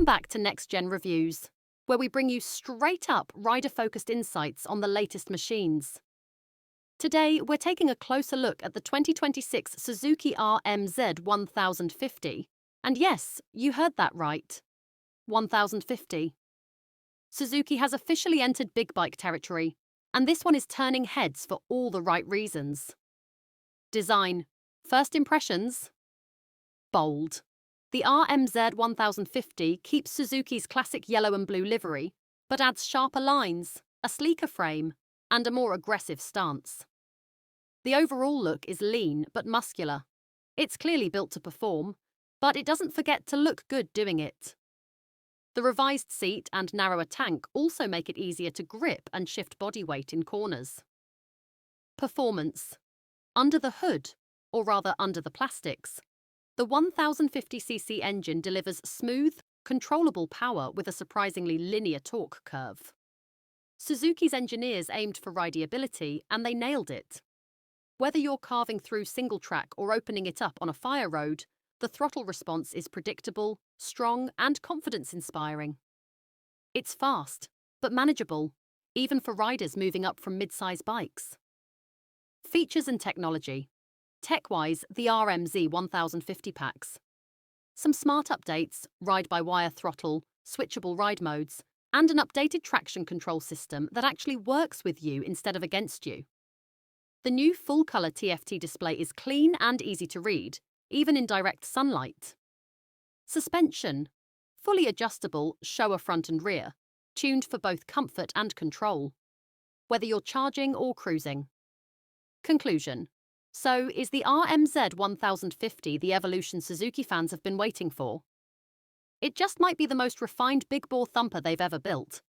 Welcome back to Next Gen Reviews, where we bring you straight-up rider-focused insights on the latest machines. Today, we're taking a closer look at the 2026 Suzuki RMZ 1050. And yes, you heard that right. 1050. Suzuki has officially entered big bike territory, and this one is turning heads for all the right reasons. Design. First impressions? Bold. The RMZ 1050 keeps Suzuki's classic yellow and blue livery, but adds sharper lines, a sleeker frame, and a more aggressive stance. The overall look is lean but muscular. It's clearly built to perform, but it doesn't forget to look good doing it. The revised seat and narrower tank also make it easier to grip and shift body weight in corners. Performance. Under the hood, or rather under the plastics, the 1050cc engine delivers smooth, controllable power with a surprisingly linear torque curve. Suzuki's engineers aimed for rideability, and they nailed it. Whether you're carving through single track or opening it up on a fire road, the throttle response is predictable, strong, and confidence-inspiring. It's fast, but manageable, even for riders moving up from mid-size bikes. Features and technology. Tech-wise, the RMZ 1050 packs some smart updates, ride-by-wire throttle, switchable ride modes, and an updated traction control system that actually works with you instead of against you. The new full-color TFT display is clean and easy to read, even in direct sunlight. Suspension. Fully adjustable, Showa front and rear, tuned for both comfort and control, whether you're charging or cruising. Conclusion. So, is the RMZ 1050 the evolution Suzuki fans have been waiting for? It just might be the most refined big-bore thumper they've ever built.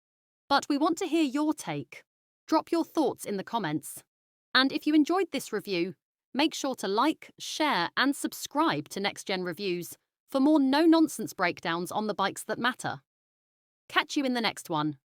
But we want to hear your take. Drop your thoughts in the comments. And if you enjoyed this review, make sure to like, share, and subscribe to Next Gen Reviews for more no-nonsense breakdowns on the bikes that matter. Catch you in the next one.